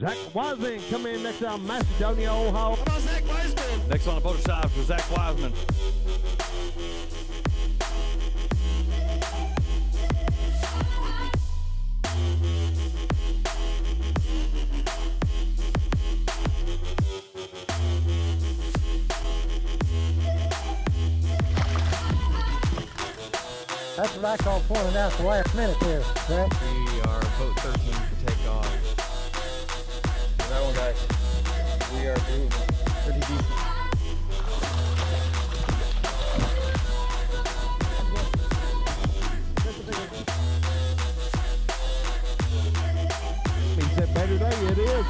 Zach Wanden coming in next on Macedonia Old Hall. How about Zach Wiseman? Next on the boat side for Zach Wiseman. That's what I call pulling it out the last minute there, right? We are boat 13 to take off. That one, guys. We are doing pretty decent. He said better day, it is.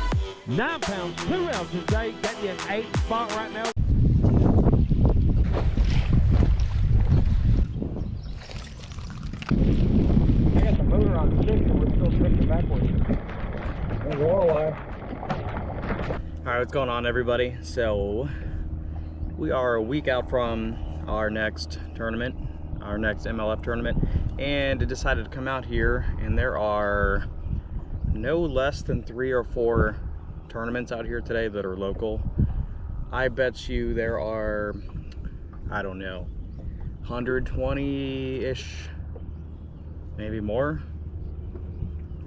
9 pounds, 2 ounces, Jake. Got you an 8 spot right now. I got the motor on 6 and we're still switching backwards. Alright, what's going on, everybody? So, we are a week out from our next tournament, our next MLF tournament, and I decided to come out here, and there are no less than 3 or 4 tournaments out here today that are local. I bet you there are, I don't know, 120-ish, maybe more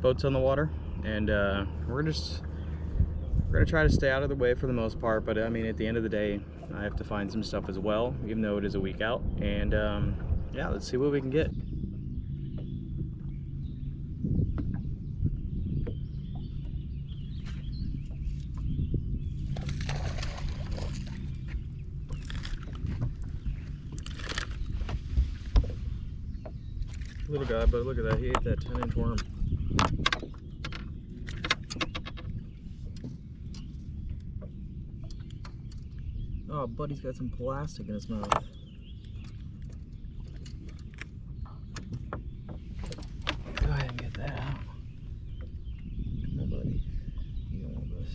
boats on the water, and we're gonna try to stay out of the way for the most part. But I mean, at the end of the day, I have to find some stuff as well, even though it is a week out. And yeah, let's see what we can get. Little guy, but look at that, he ate that 10-inch worm. Oh, buddy's got some plastic in his mouth. Go ahead and get that out. Come on, buddy. You don't want this.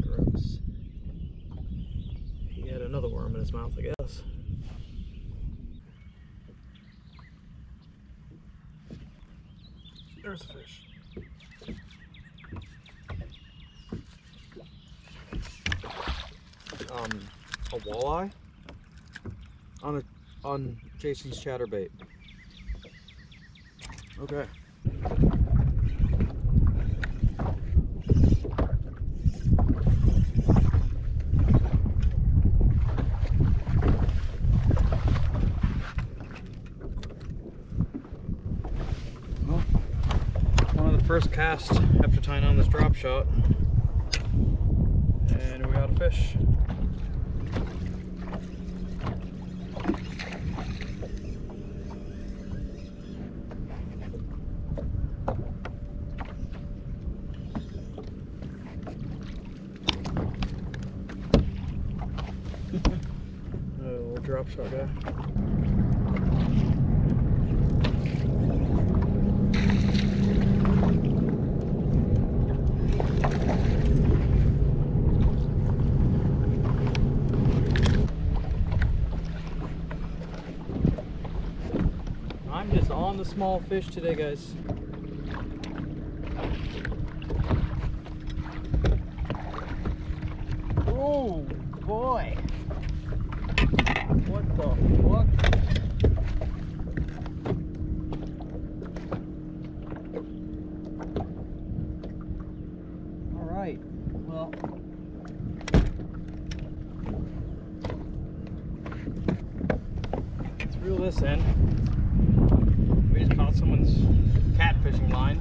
Gross. He had another worm in his mouth, I guess. There's a fish. A walleye on Jason's chatterbait. Okay. Well, one of the first casts after tying on this drop shot, and we got a fish. Drop shot guy. I'm just on the small fish today, guys. Oh boy. What the fuck? Alright, well. Let's reel this in. We just caught someone's catfishing line.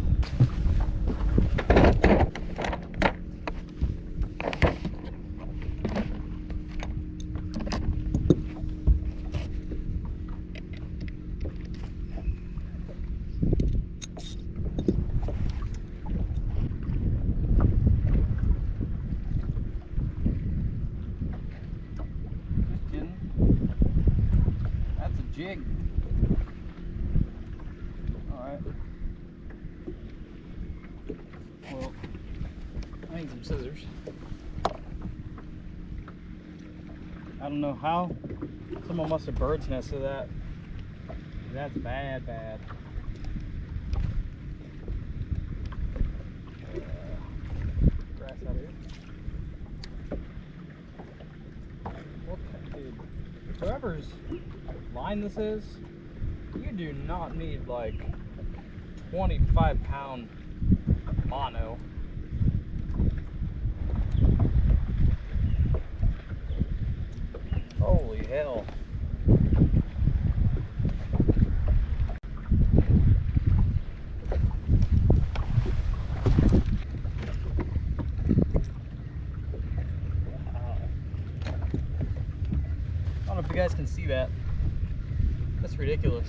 Jig. Alright. Well, I need some scissors. I don't know how. Someone must have bird's nested that. That's bad, bad. Grass out here. What the, dude? Whoever's line this is, you do not need like 25-pound mono. Holy hell. I don't know if you guys can see that. That's ridiculous.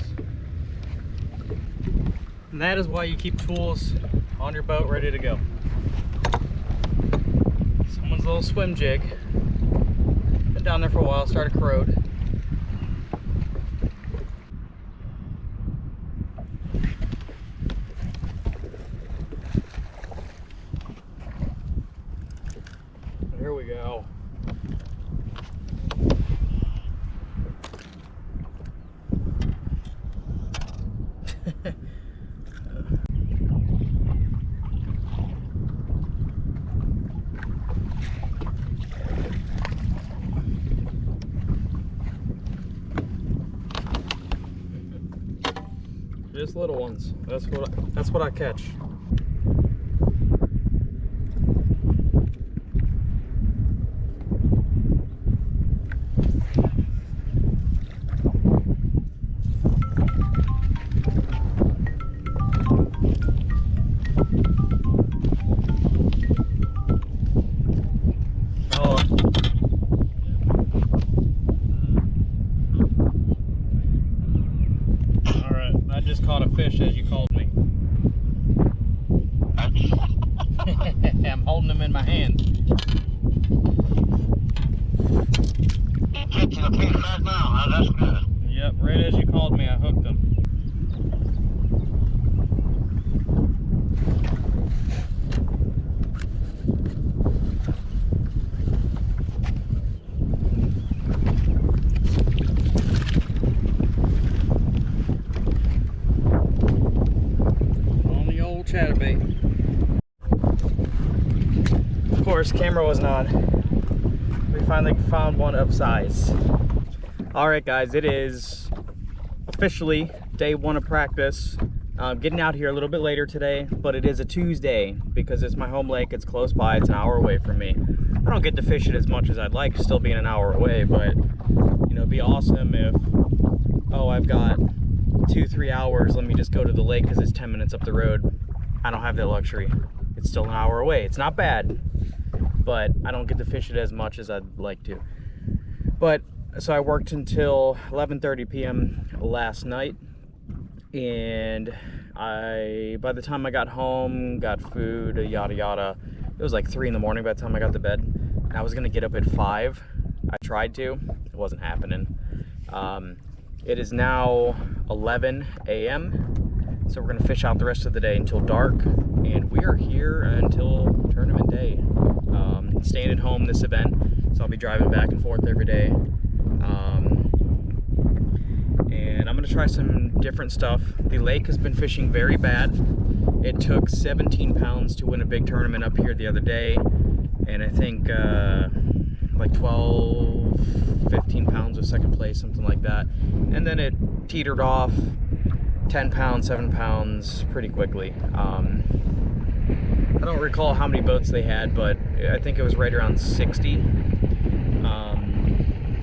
And that is why you keep tools on your boat ready to go. Someone's little swim jig. Been down there for a while, started corrode. Here we go. Just little ones. That's what I catch. Just caught a fish as you called me. I'm holding him in my hand. Catching a fish right now. That's good. Yep, right as you called me, I hooked him. Chatterbait. Of course, camera wasn't on. We finally found one of size. Alright guys, it is officially day one of practice. Getting out here a little bit later today, but it is a Tuesday because it's my home lake, it's close by, it's an hour away from me. I don't get to fish it as much as I'd like, still being an hour away, but you know, it'd be awesome if, oh, I've got 2-3 hours, let me just go to the lake because it's 10 minutes up the road. I don't have that luxury. It's still an hour away. It's not bad, but I don't get to fish it as much as I'd like to. But so I worked until 11:30 p.m. last night, and by the time I got home, got food, yada yada, it was like 3 in the morning by the time I got to bed. And I was gonna get up at 5. I tried to, it wasn't happening. It is now 11 a.m. So we're gonna fish out the rest of the day until dark, and we are here until tournament day. Staying at home this event, so I'll be driving back and forth every day. And I'm gonna try some different stuff. The lake has been fishing very bad. It took 17 pounds to win a big tournament up here the other day, and I think like 12, 15 pounds of second place, something like that. And then it teetered off 10 pounds, 7 pounds pretty quickly. I don't recall how many boats they had, but I think it was right around 60.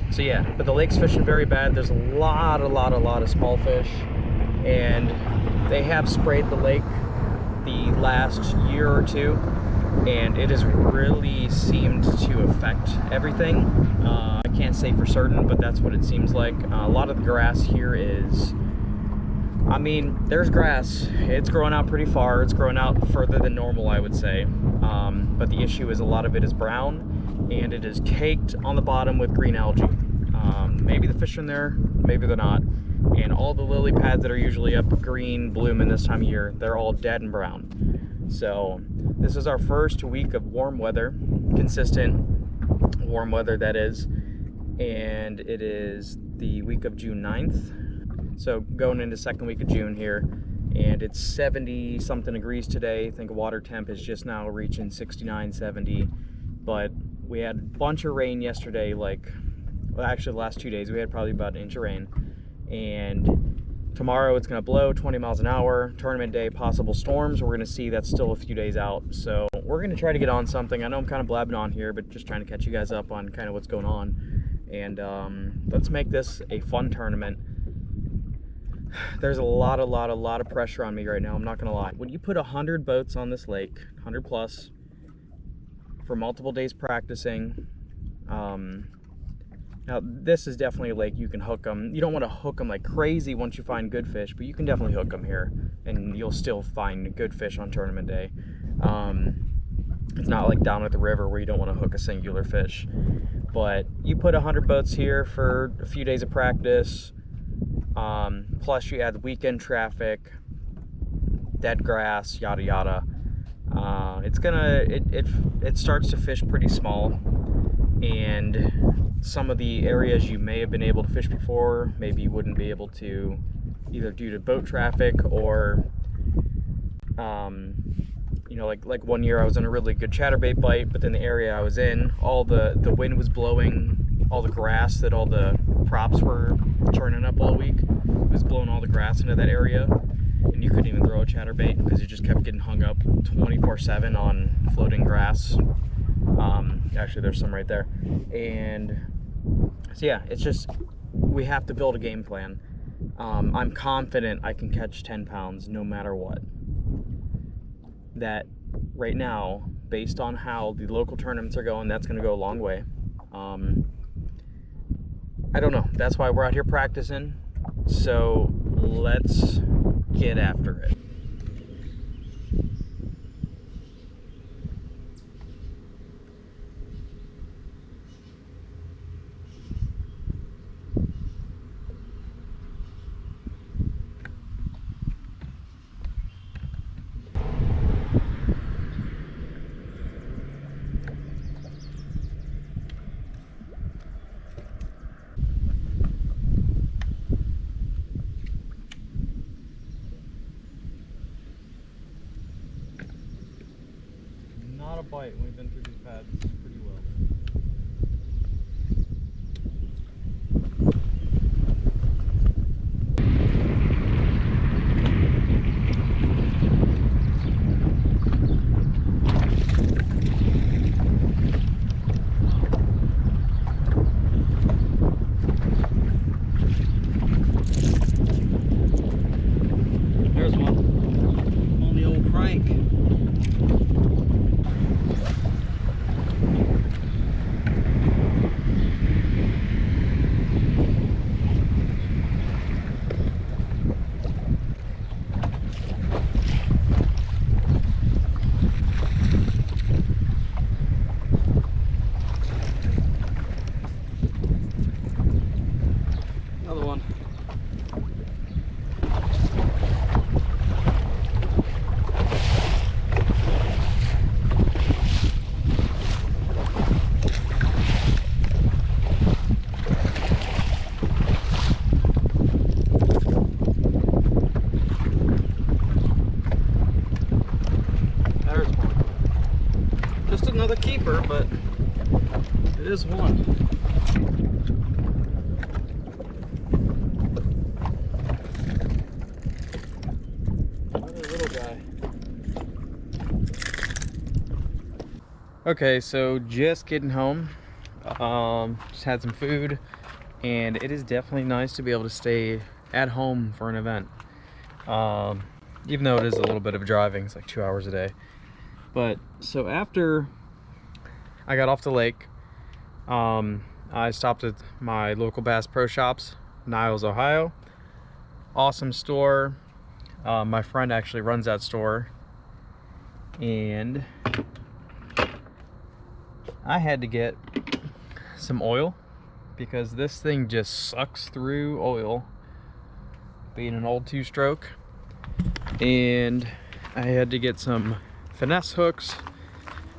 So yeah, but the lake's fishing very bad. There's a lot of small fish, and they have sprayed the lake the last year or two, and it has really seemed to affect everything. I can't say for certain, but that's what it seems like. A lot of the grass here is, I mean, there's grass. It's growing out pretty far. It's growing out further than normal, I would say. But the issue is a lot of it is brown, and it is caked on the bottom with green algae. Maybe the fish are in there, maybe they're not. And all the lily pads that are usually up green, blooming this time of year, they're all dead and brown. So this is our first week of warm weather, consistent warm weather that is. And it is the week of June 9th. So going into second week of June here, and it's 70 something degrees today. I think water temp is just now reaching 69, 70, but we had a bunch of rain yesterday, like, well, actually the last 2 days we had probably about an inch of rain, and tomorrow it's going to blow 20 miles an hour. Tournament day, possible storms. We're going to see that's still a few days out, so we're going to try to get on something. I know I'm kind of blabbing on here, but just trying to catch you guys up on kind of what's going on, and let's make this a fun tournament. There's a lot of pressure on me right now, I'm not gonna lie. When you put 100 boats on this lake, 100 plus, for multiple days practicing, now this is definitely a lake you can hook them. You don't want to hook them like crazy once you find good fish, but you can definitely hook them here, and you'll still find good fish on tournament day. It's not like down at the river where you don't want to hook a singular fish. But you put 100 boats here for a few days of practice, plus you add weekend traffic, dead grass, yada yada. It starts to fish pretty small, and some of the areas you may have been able to fish before, maybe you wouldn't be able to, either due to boat traffic or you know, like one year I was in a really good chatterbait bite, but then the area I was in, all the wind was blowing all the grass that all the props were churning up all week. It was blowing all the grass into that area, and you couldn't even throw a chatterbait because you just kept getting hung up 24/7 on floating grass. Actually, there's some right there. And so yeah, it's just, we have to build a game plan. I'm confident I can catch 10 pounds no matter what. That right now, based on how the local tournaments are going, that's going to go a long way. I don't know. That's why we're out here practicing. So let's get after it. Not a bite. We've been through these pads pretty well. There's one on the old crank. Another one. There's one. Just another keeper, but it is one. Okay, so just getting home, just had some food, and it is definitely nice to be able to stay at home for an event. Even though it is a little bit of driving, it's like 2 hours a day. But so after I got off the lake, I stopped at my local Bass Pro Shops, Niles, Ohio. Awesome store. My friend actually runs that store, and I had to get some oil because this thing just sucks through oil, being an old 2-stroke. And I had to get some finesse hooks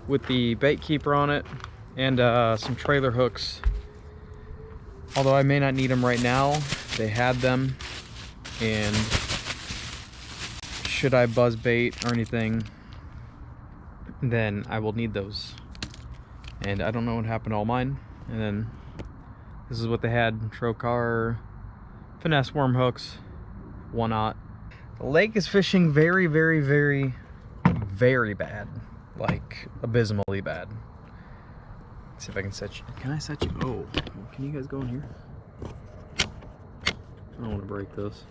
with the bait keeper on it, and some trailer hooks. Although I may not need them right now, they had them. and should I buzz bait or anything, then I will need those. And I don't know what happened to all mine. And then this is what they had: Trocar, finesse worm hooks, 1/0. The lake is fishing very, very, very, very bad. Like abysmally bad. Let's see if I can set you. Can I set you? Oh, can you guys go in here? I don't want to break this.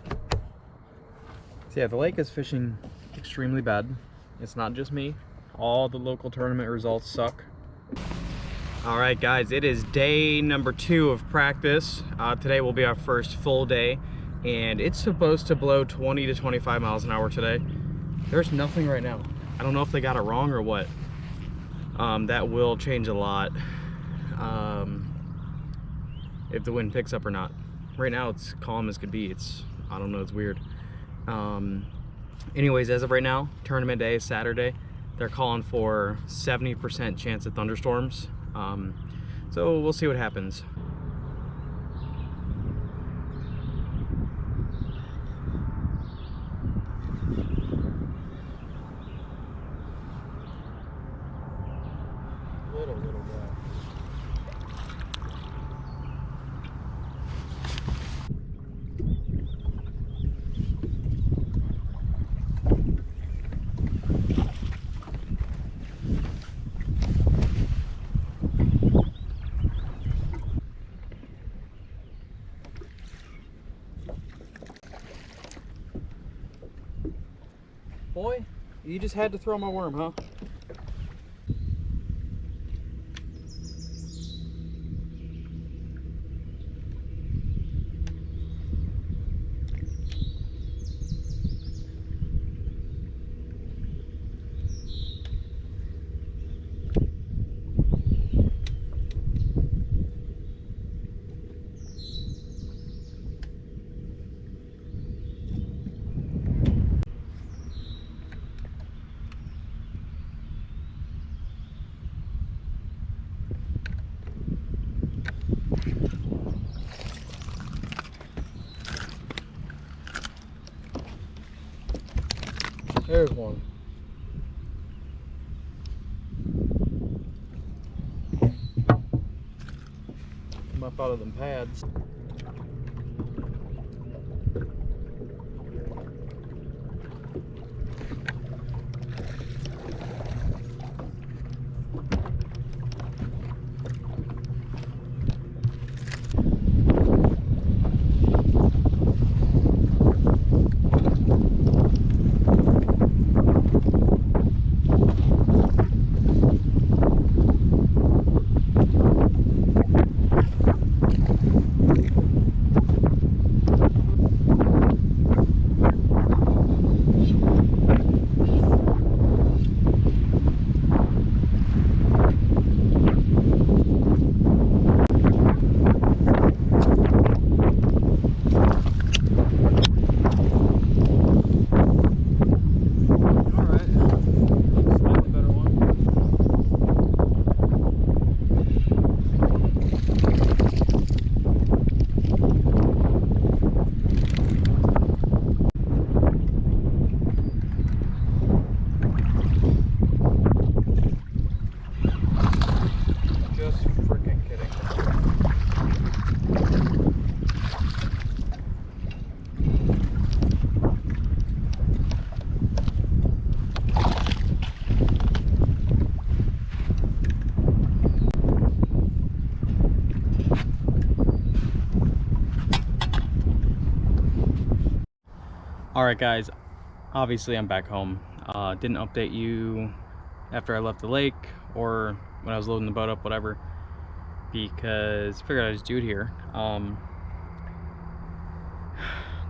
So yeah, the lake is fishing extremely bad. It's not just me. All the local tournament results suck. All right, guys, it is day number 2 of practice. Today will be our first full day, and it's supposed to blow 20 to 25 miles an hour today. There's nothing right now. I don't know if they got it wrong or what. That will change a lot if the wind picks up or not. Right now it's calm as could be. I don't know, it's weird. Anyways, as of right now, tournament day is Saturday. They're calling for 70% chance of thunderstorms. So we'll see what happens. Little guy. Boy, you just had to throw my worm, huh? There's one. Come up out of them pads. Alright guys, obviously I'm back home. Didn't update you after I left the lake or when I was loading the boat up, whatever, because I figured I'd just do it here.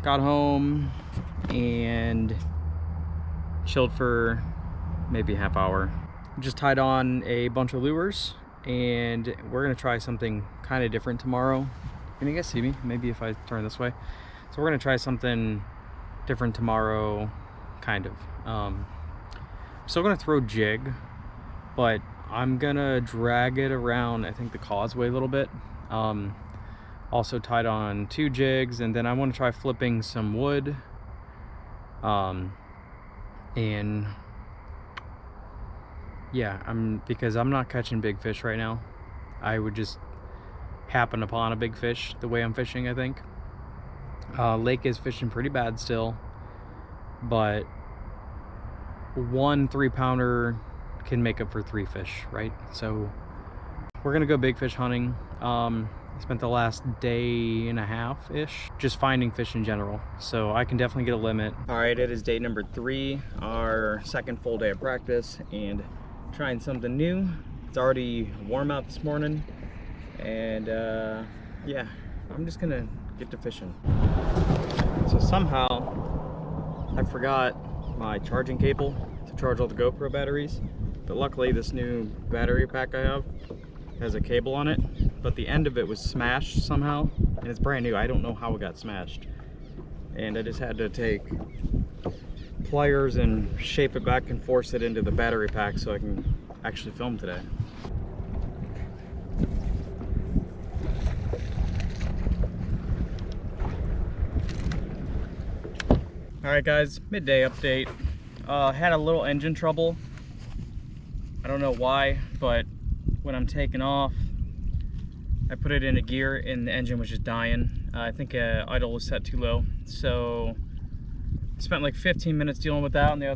Got home and chilled for maybe a half hour. Just tied on a bunch of lures and we're gonna try something kind of different tomorrow. Can you guys see me? Maybe if I turn this way. So we're gonna try something different tomorrow, kind of. I'm still gonna throw jig, but I'm gonna drag it around, I think, the causeway a little bit. Also tied on 2 jigs, and then I want to try flipping some wood. And yeah, because I'm not catching big fish right now. I would just happen upon a big fish the way I'm fishing, I think. Lake is fishing pretty bad still, but 1 3-pounder can make up for 3 fish, right? So we're gonna go big fish hunting. I spent the last day and a half-ish just finding fish in general, so I can definitely get a limit. All right, it is day number 3, our second full day of practice, and trying something new. It's already warm out this morning, and yeah, I'm just gonna get to fishing. So somehow I forgot my charging cable to charge all the GoPro batteries, but luckily this new battery pack I have has a cable on it, but the end of it was smashed somehow, and it's brand new. I don't know how it got smashed, and I just had to take pliers and shape it back and force it into the battery pack so I can actually film today. All right guys, midday update. Had a little engine trouble. I don't know why, but when I'm taking off, I put it into gear and the engine was just dying. I think idle was set too low. So I spent like 15 minutes dealing with that on the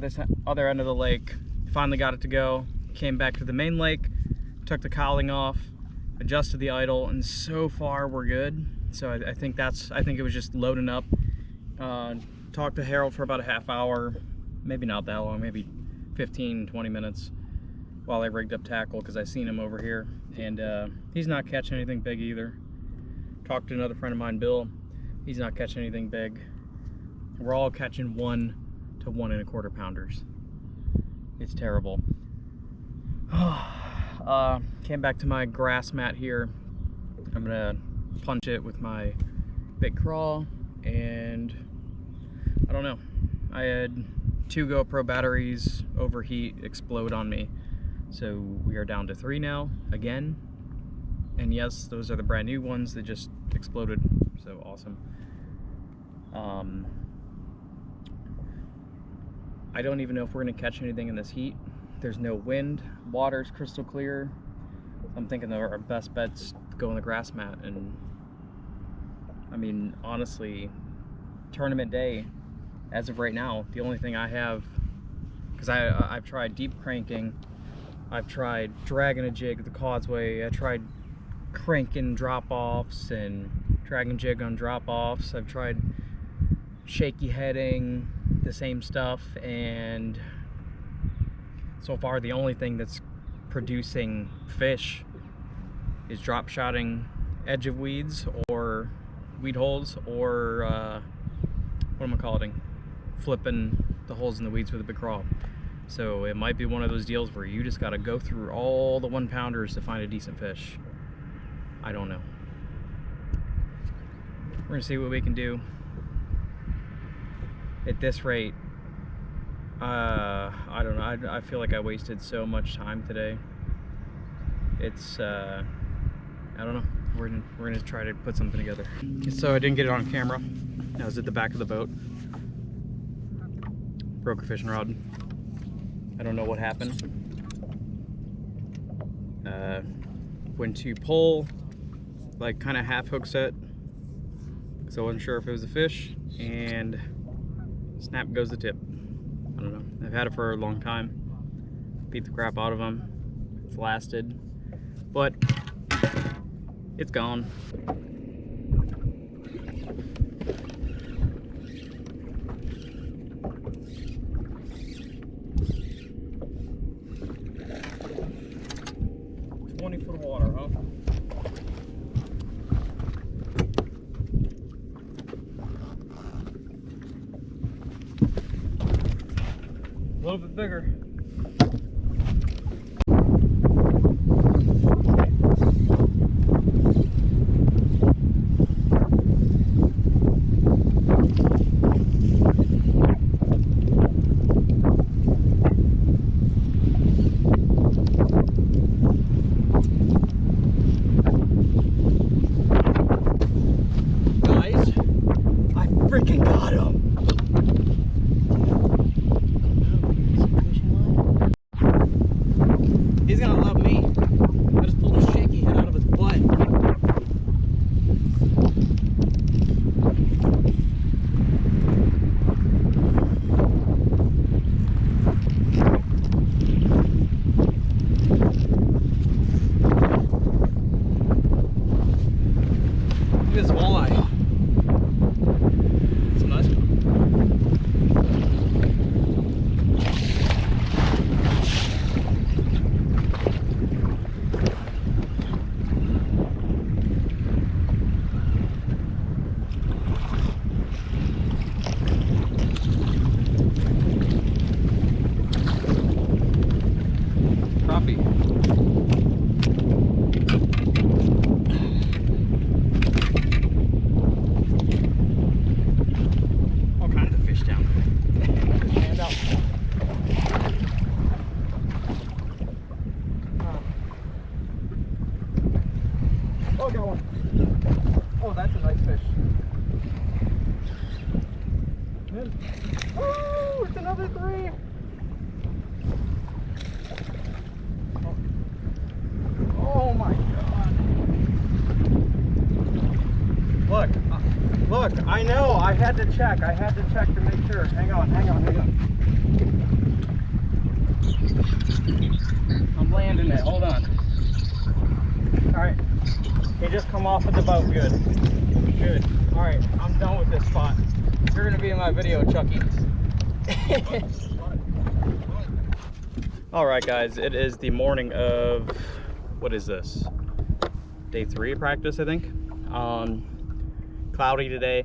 other end of the lake. Finally got it to go. Came back to the main lake, took the cowling off, adjusted the idle, and so far we're good. So I think it was just loading up. Talked to Harold for about a half hour, maybe not that long, maybe 15-20 minutes while I rigged up tackle, because I seen him over here, and he's not catching anything big either. Talked to another friend of mine, Bill. He's not catching anything big. We're all catching 1 to 1 1/4 pounders. It's terrible. Came back to my grass mat here. I'm gonna punch it with my big crawl, and I don't know. I had 2 GoPro batteries overheat, explode on me. So we are down to 3 now, again. And yes, those are the brand new ones that just exploded, so awesome. I don't even know if we're gonna catch anything in this heat. There's no wind, water's crystal clear. I'm thinking that our best bet's go on the grass mat, and I mean, honestly, tournament day, as of right now, the only thing I have, because I've tried deep cranking, I've tried dragging a jig at the causeway, I tried cranking drop-offs and dragging jig on drop-offs, I've tried shaky heading, the same stuff, and so far the only thing that's producing fish is drop shotting edge of weeds or weed holes, or what am I calling it? Flipping the holes in the weeds with a big crawl. So it might be one of those deals where you just gotta go through all the 1-pounders to find a decent fish. I don't know. We're gonna see what we can do. At this rate, I don't know. I feel like I wasted so much time today. It's I don't know. We're gonna try to put something together. So I didn't get it on camera. I was at the back of the boat. Broke a fishing rod. I don't know what happened. Went to pull, like kind of half hook set, because I wasn't sure if it was a fish, and snap goes the tip. I don't know. I've had it for a long time. Beat the crap out of them. It's lasted, but it's gone. Foot of water, huh? A little bit bigger. choppy. All kinds of fish down there. Stand up. Oh, got one. Oh, that's a nice fish. Oh, it's another 3. Oh my God. Look, I know, I had to check to make sure. Hang on. I'm landing it, hold on. All right, he just come off of the boat, good. All right, I'm done with this spot. You're gonna be in my video, Chucky. All right, guys, it is the morning of, what is this? Day 3 of practice, I think. Cloudy today.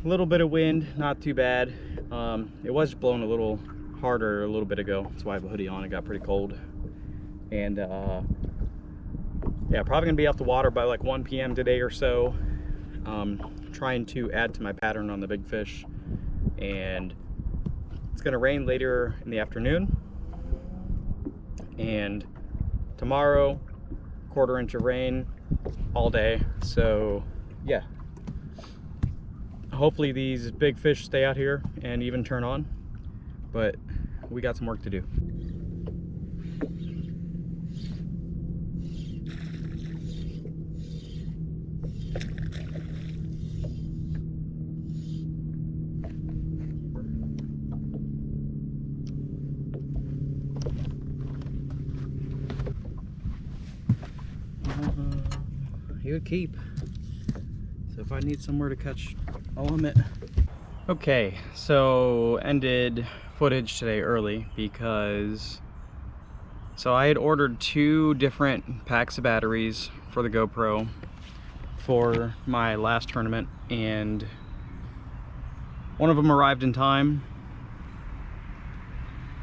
A little bit of wind, not too bad. It was blowing a little harder a little bit ago. That's why I have a hoodie on. It got pretty cold. And yeah, probably gonna be off the water by like 1 p.m. today or so. Trying to add to my pattern on the big fish. And it's gonna rain later in the afternoon. And tomorrow, 1/4 inch of rain all day. So yeah, hopefully these big fish stay out here and even turn on, but we got some work to do. He would keep. So if I need somewhere to catch, I'll limit. Okay, so ended footage today early because I had ordered 2 different packs of batteries for the GoPro for my last tournament, and one of them arrived in time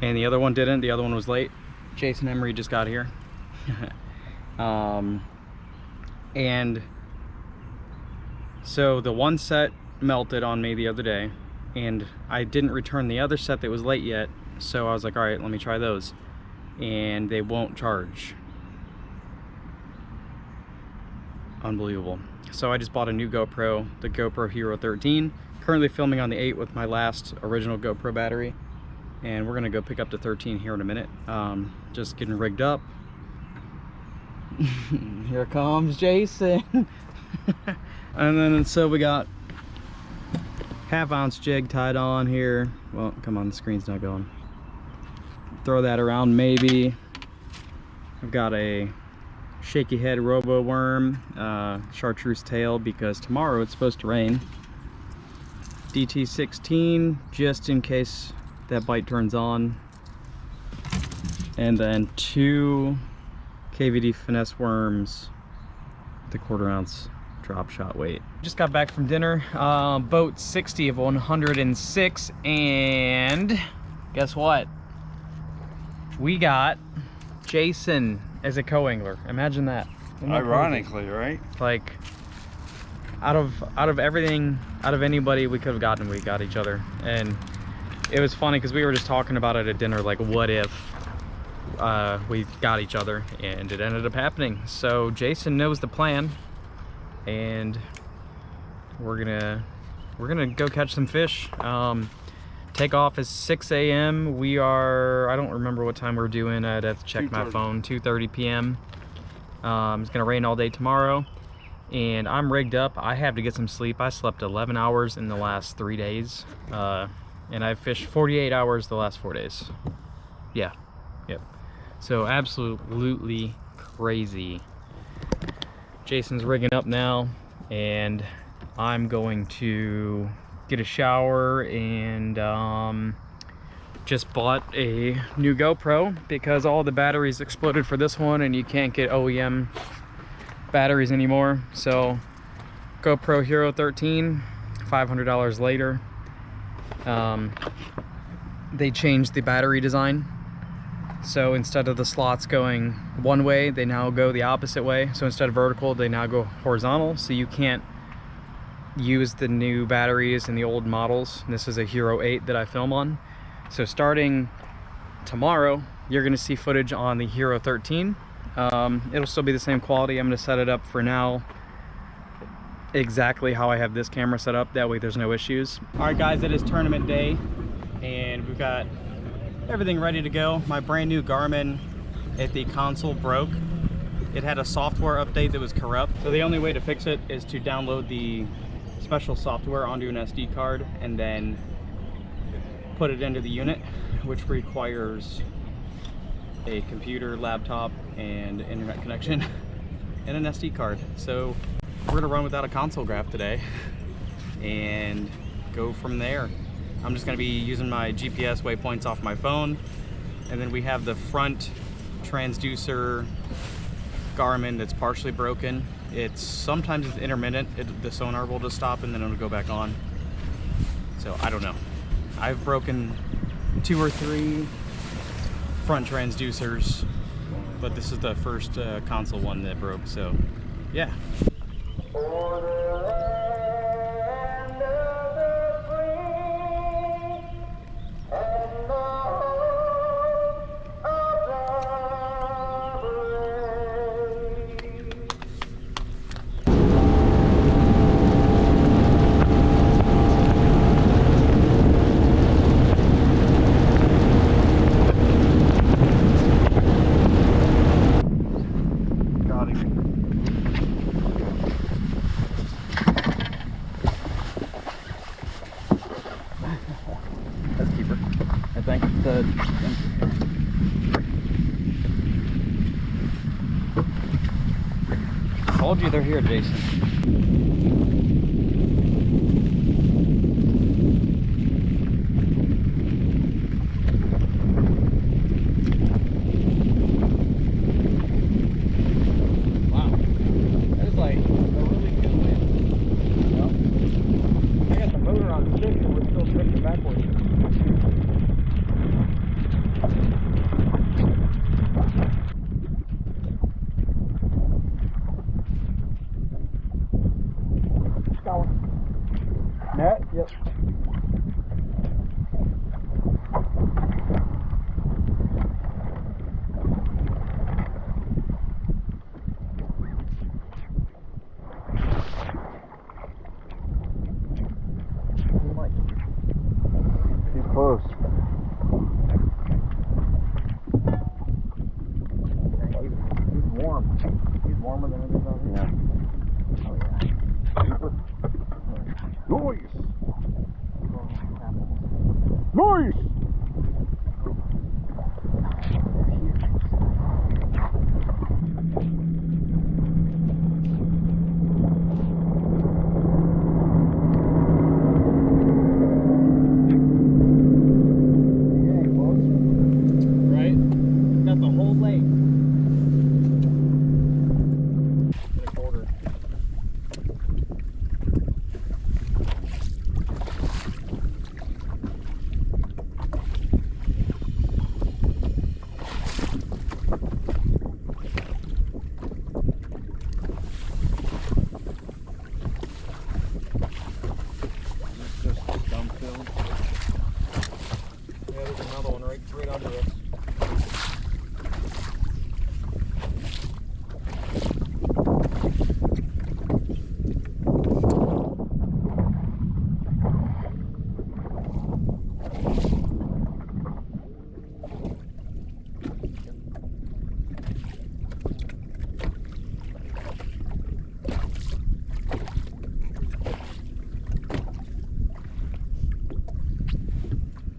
and the other one didn't. The other one was late. Jason Emery just got here. And so the one set melted on me the other day, and I didn't return the other set that was late yet, so I was like, all right, let me try those, and they won't charge. Unbelievable. So I just bought a new GoPro, the GoPro Hero 13, currently filming on the 8 with my last original GoPro battery, and we're gonna go pick up the 13 here in a minute. Just getting rigged up. Here comes Jason. And then so we got 1/2 ounce jig tied on here. Well, come on, the screen's not going. Throw that around maybe. I've got a shaky head robo worm, chartreuse tail, because tomorrow it's supposed to rain. DT16 just in case that bite turns on. And then 2 KVD finesse worms, the 1/4 ounce drop shot weight. Just got back from dinner, boat 60 of 106, and guess what? We got Jason as a co-angler. Imagine that. Ironically, right? Like, out of everything, out of anybody we could have gotten, we got each other. And it was funny because we were just talking about it at dinner, like, what if we got each other, and it ended up happening. So Jason knows the plan, and we're gonna go catch some fish. Takeoff is 6 a.m. We are, I don't remember what time we're doing. I'd have to check my phone. 2:30 p.m. It's gonna rain all day tomorrow, and I'm rigged up. I have to get some sleep. I slept 11 hours in the last 3 days, and I've fished 48 hours the last 4 days. Yeah, yep. So absolutely crazy. Jason's rigging up now, and I'm going to get a shower, and just bought a new GoPro because all the batteries exploded for this one, and you can't get OEM batteries anymore. So GoPro Hero 13, $500 later. They changed the battery design, So instead of the slots going one way, they now go the opposite way. So instead of vertical, they now go horizontal. So you can't use the new batteries in the old models. This is a Hero 8 that I film on. So starting tomorrow, you're gonna see footage on the Hero 13. It'll still be the same quality. I'm gonna set it up for now exactly how I have this camera set up. That way there's no issues. All right guys, it is tournament day and we've got everything ready to go. My brand new Garmin at the console broke. It had a software update that was corrupt. So the only way to fix it is to download the special software onto an SD card and then put it into the unit, which requires a computer, laptop, and internet connection and an SD card. So we're gonna run without a console graph today and go from there. I'm just gonna be using my GPS waypoints off my phone, and then we have the front transducer Garmin that's partially broken. Sometimes it's intermittent. The sonar will just stop and then it'll go back on. So I don't know. I've broken 2 or 3 front transducers, but this is the first console one that broke. So yeah. Told you they're here, Jason. Wow, that is like a really good wind. Well, I got the motor on 6 and we're still drifting backwards. Net? Yep. Too close. He's warm. He's warmer than it is out here. Yeah. Oh yeah. Super. Noise! Noise! Right? Got the whole lake. In a quarter. Just dump filled. Yeah, there's another one right under us.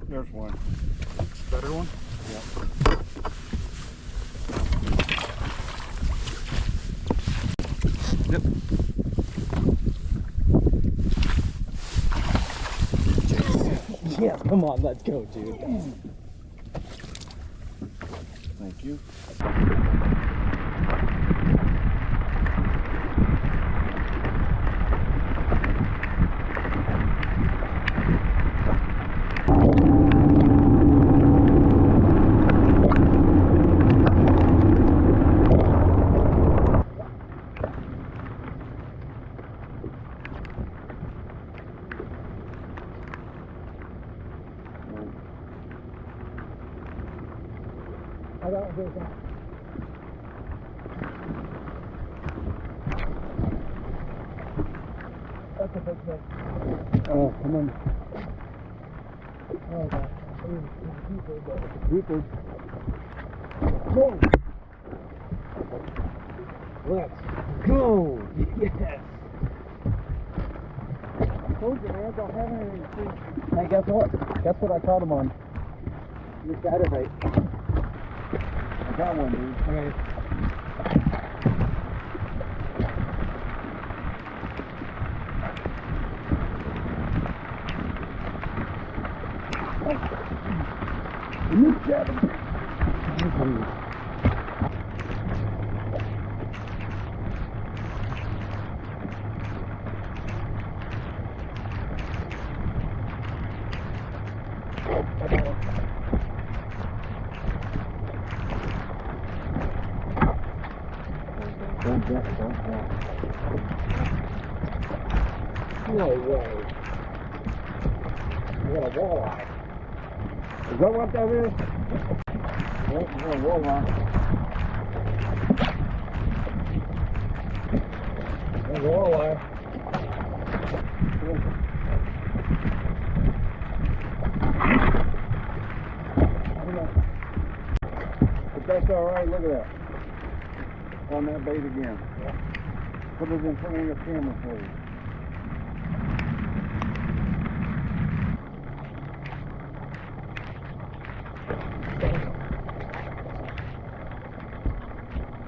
There's one. Better one? Yep. Yep. Yeah, come on, let's go, dude. Thank you. I got one here. That's a big fish. Oh, come on. Oh, God. Keeper. Whoa. Let's go. Yes. I told you, man, don't have anything to see. Hey, guess what? Guess what I caught him on? Your chatterbait. I got one, dude. Okay. Your chatterbait. No way. You got a walleye. Is that what that is? Nope, you got a walleye. A walleye. But that's all right. Look at that. On that bait again. Put it in front of your camera for you.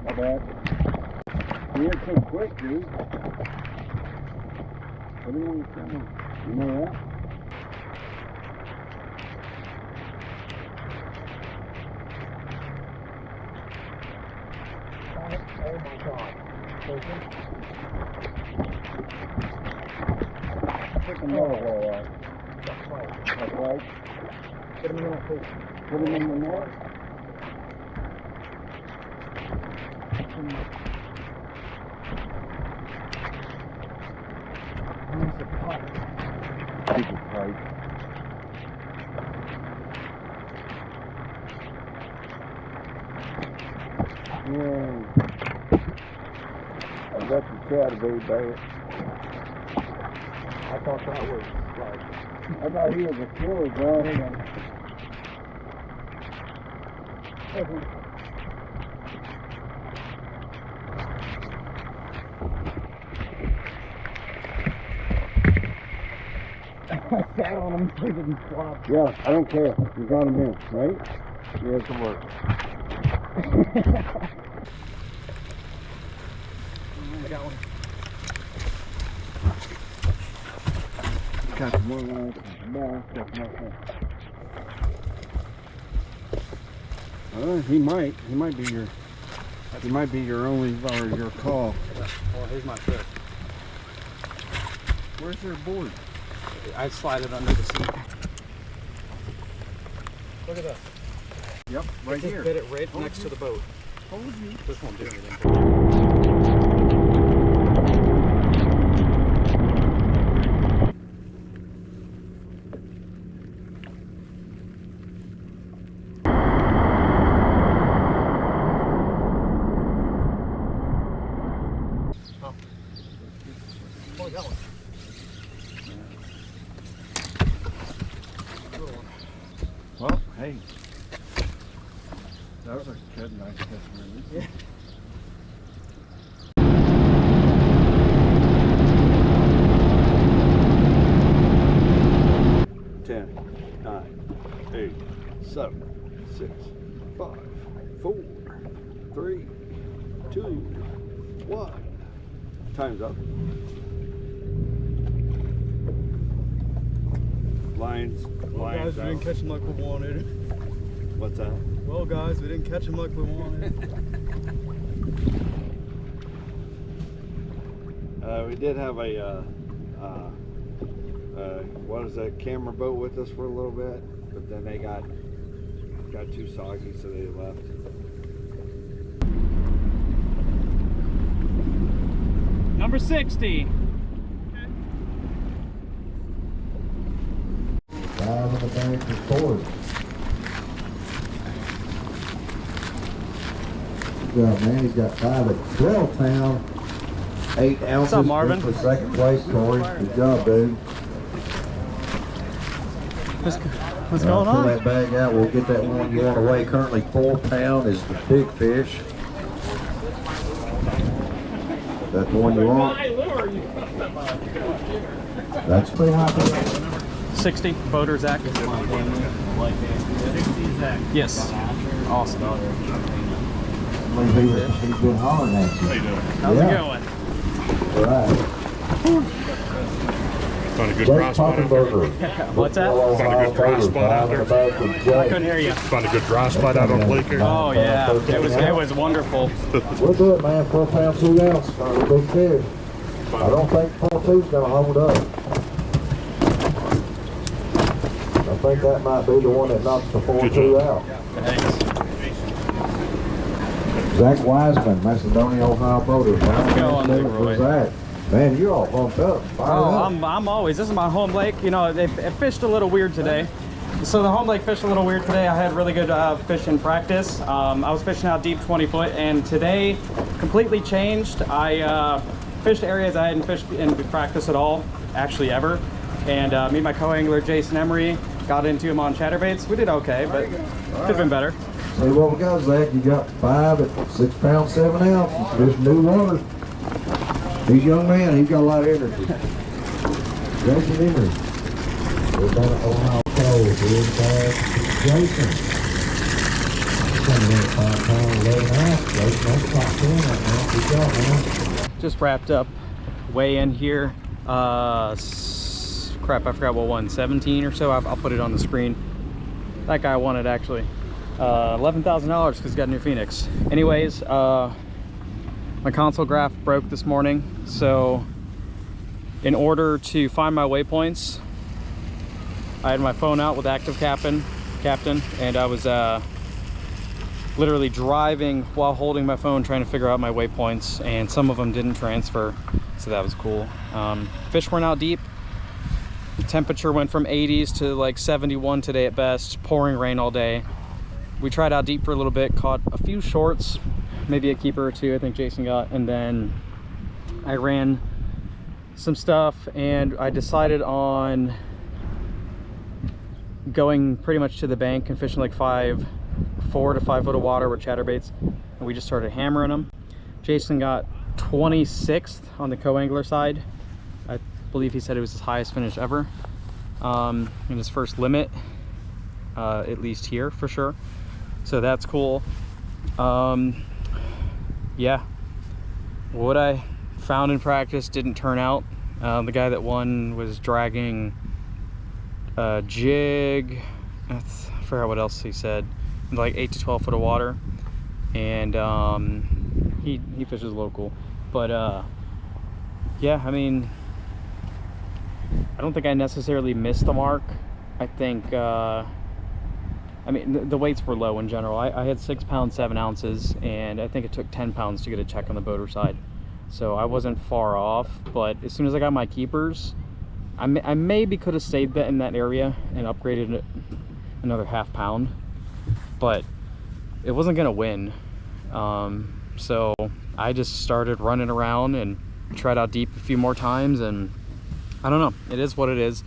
Not bad. You went so quick, dude. Put him on the camera. You know that? Oh my God. Pick another walleye. That's right. Put him in that fish. Put him in the net. Use the pipe. Keep it tight. Yeah. I got your chatterbait back. I thought that was like. I thought he was a killer, bro. Hang on. I sat on him so he didn't flop. Yeah, I don't care. You got him in, right? Yeah, it can work. I got one. Got some more lines. Got nothing. He might be your only, or your call. Well, here's my trick. Where's your board? I slide it under the seat. Look at that. Yep, right Just here. bit it right next to the boat. Told you. This won't do anything. Oh, that one. Well, hey. That was a good, nice catch, really. Yeah. Ten, 9, 8, 7, 6, 5, 4, 3, 2, 1. Time's up. Lines. Well, guys, we didn't catch him like we wanted. What's that? Well, guys, we didn't catch him like we wanted. We did have a what is that, camera boat with us for a little bit, but then they got too soggy, so they left. Number 60. Down on the bank for scores. job, man. He's got 5 at 12 pound, 8 ounces. What's up, Marvin? For second place, Corey. Good job, dude. What's going on? Pull that bag out. We'll get that one you want to weigh. Currently 4 pound is the big fish. That's the one you want. That's pretty high. 60 boater Zach. Yes. Awesome. He's been hollering at you. How's it going? All right. Found a good dry spot out there. What's that? Found a good dry spot out there. I couldn't hear you. Found a good dry spot out on the lake here. Oh yeah, it was wonderful. We'll do it, man. 4 pound, 2 ounce. A big fish. I don't think 4.2's gonna hold up. I think that might be the one that knocks the 4.2 out. Thanks. Zach Wiseman, Macedonia, Ohio boater. How's it going, Big Roy? Zach. Man, you're all pumped up. I'm always. This is my home lake. You know, it fished a little weird today. So the home lake fished a little weird today. I had really good fish in practice. I was fishing out deep 20 foot, and today completely changed. I fished areas I hadn't fished in practice at all, actually ever. And me and my co-angler Jason Emery got into him on chatterbaits. We did okay, but could have been better. See what we got, Zach. You got 5 at 6 pounds, 7 ounces. Just new water. He's a young man. He's got a lot of energy. Jason Emery. We're down at Ohio Cold. Here's Jason. Coming in at 5 pounds, 11 ounces. Jason, that's top 10 right now. Good job, man. Just wrapped up weigh in here. Crap, I forgot what one. 17 or so. I'll put it on the screen. That guy won it actually. $11,000 because he's got a new Phoenix. Anyways, my console graph broke this morning, so in order to find my waypoints, I had my phone out with active captain, and I was literally driving while holding my phone trying to figure out my waypoints, and some of them didn't transfer, so that was cool. Fish weren't out deep. The temperature went from 80s to like 71 today at best, pouring rain all day. We tried out deep for a little bit, caught a few shorts, maybe a keeper or two I think Jason got, and then I ran some stuff, and I decided on going pretty much to the bank and fishing like 4 to 5 foot of water with chatterbaits, and we just started hammering them. Jason got 26th on the co-angler side. I believe he said it was his highest finish ever in his first limit, at least here for sure, so that's cool. Yeah, what I found in practice didn't turn out. The guy that won was dragging a jig, I forgot what else he said, like 8 to 12 foot of water, and he fishes local, but yeah, I mean, I don't think I necessarily missed the mark. I think I mean, the weights were low in general. I had 6 pounds 7 ounces, and I think it took 10 pounds to get a check on the boater side, so I wasn't far off. But as soon as I got my keepers, I maybe could have stayed in that area and upgraded another ½ pound, but it wasn't gonna win. So I just started running around and tried out deep a few more times, and I don't know, it is what it is.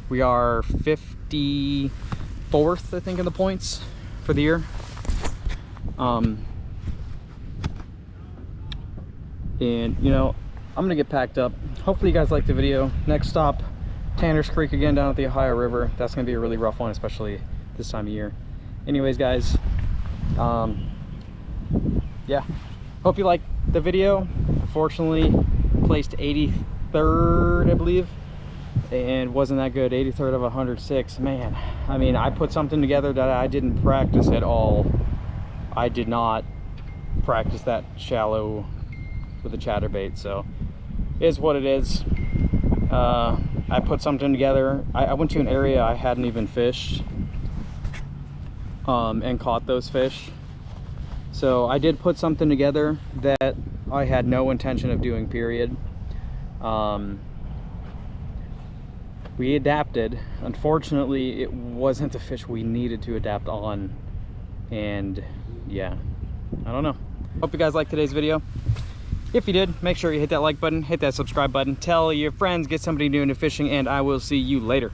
We are 54th, I think, in the points for the year. And you know, I'm gonna get packed up. Hopefully you guys liked the video. Next stop, Tanner's Creek again, down at the Ohio River. That's gonna be a really rough one, especially this time of year. Anyways, guys, yeah, hope you liked the video. Unfortunately, placed 83rd, I believe, and wasn't that good. 83rd of 106. Man, I mean, I put something together that I didn't practice at all. I did not practice that shallow with a chatterbait, so it is what it is. I put something together. I went to an area I hadn't even fished, and caught those fish. So I did put something together that I had no intention of doing, period. We adapted. Unfortunately, it wasn't the fish we needed to adapt on, and yeah, I don't know. Hope you guys liked today's video. If you did, make sure you hit that like button, hit that subscribe button, tell your friends, get somebody new into fishing, and I will see you later.